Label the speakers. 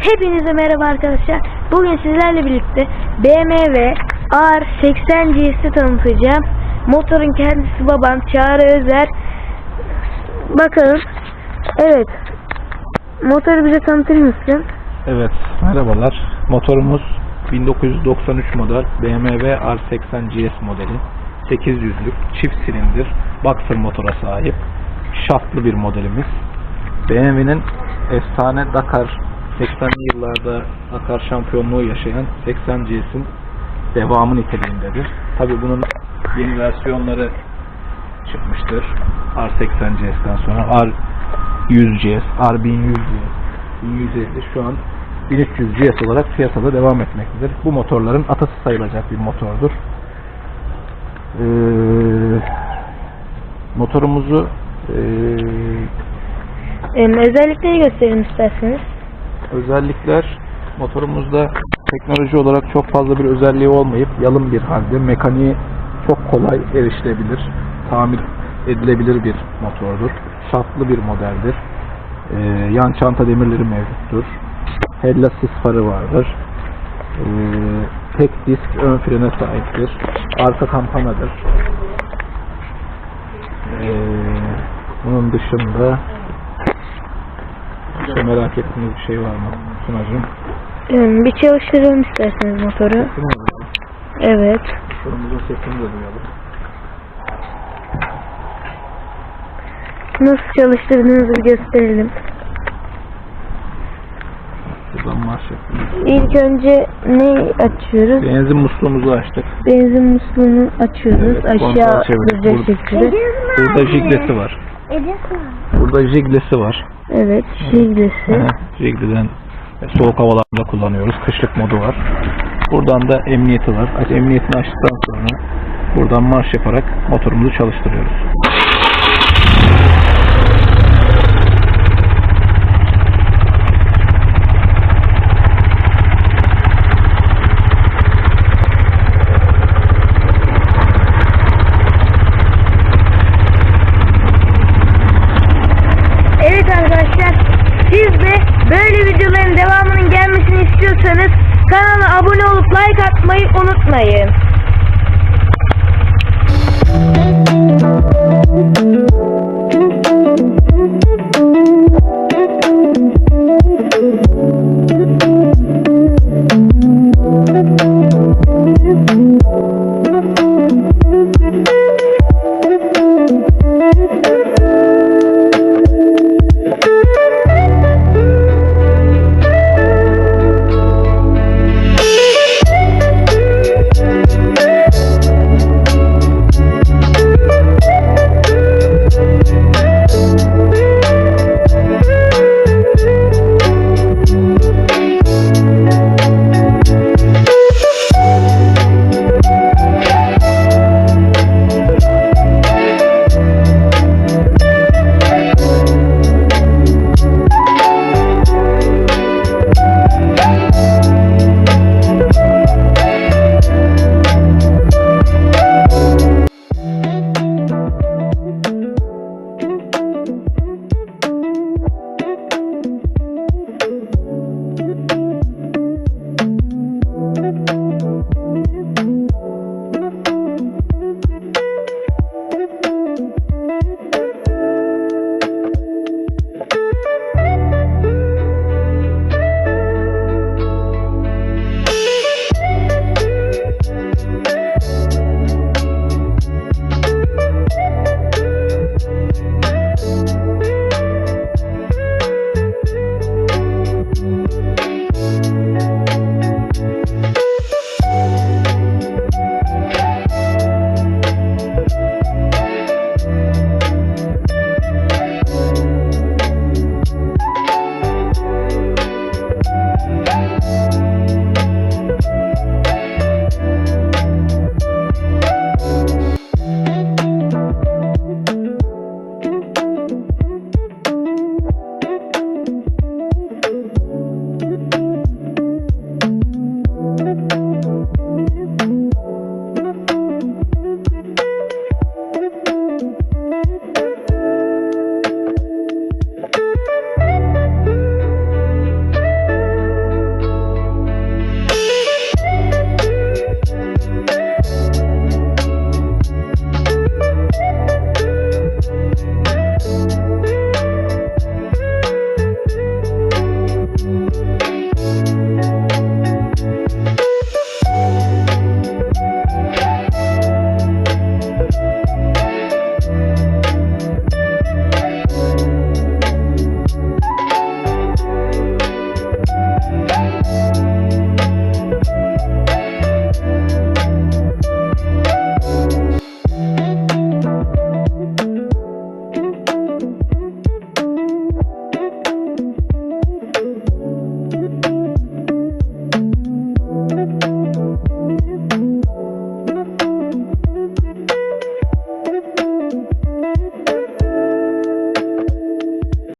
Speaker 1: Hepinize merhaba arkadaşlar. Bugün sizlerle birlikte BMW R80 GS'i tanıtacağım. Motorun kendisi babam Çağrı Özer. Bakalım. Evet. Motoru bize tanıtır mısın?
Speaker 2: Evet, merhabalar. Motorumuz 1993 model BMW R80 GS modeli. 800'lük çift silindir boxer motora sahip. Şaftlı bir modelimiz. BMW'nin efsane Dakar 80'li yıllarda Dakar şampiyonluğu yaşayan 80 GS'in devamı niteliğindedir. Tabi bunun yeni versiyonları çıkmıştır. R80 GS'ten sonra R100 GS, R1100 GS, 1150 şu an 1300 GS olarak piyasada devam etmektedir. Bu motorların atası sayılacak bir motordur. Motorumuzu
Speaker 1: Özellikleri gösterin isterseniz.
Speaker 2: özellikler, motorumuzda teknoloji olarak çok fazla bir özelliği olmayıp yalın bir halde, mekaniği çok kolay erişilebilir, tamir edilebilir bir motordur. Şaftlı bir modeldir. Yan çanta demirleri mevcuttur. Hella sis farı vardır. Tek disk ön frene sahiptir. Arka kampanadır. Bunun dışında merak ettiğiniz bir şey var mı Sunacığım?
Speaker 1: Bir çalıştıralım isterseniz motoru. Evet.
Speaker 2: Motorumuzun sesini de duyalım.
Speaker 1: Nasıl çalıştırdığınızı bir gösterelim.
Speaker 2: Buradan marş yapıyoruz.
Speaker 1: İlk önce ne açıyoruz?
Speaker 2: Benzin musluğumuzu açtık.
Speaker 1: Benzin musluğunu açıyoruz.
Speaker 2: Evet,
Speaker 1: Aşağı
Speaker 2: kontrol çevirdik.
Speaker 1: duracak şekilde.
Speaker 2: Burada jiglesi var. Burada jiglesi var.
Speaker 1: Evet, jiglesi.
Speaker 2: Jigleden soğuk havalarda kullanıyoruz. Kışlık modu var. Buradan da emniyeti var. Emniyetini açtıktan sonra buradan marş yaparak motorumuzu çalıştırıyoruz.
Speaker 1: Evet arkadaşlar, siz de böyle videoların devamının gelmesini istiyorsanız kanala abone olup like atmayı unutmayın.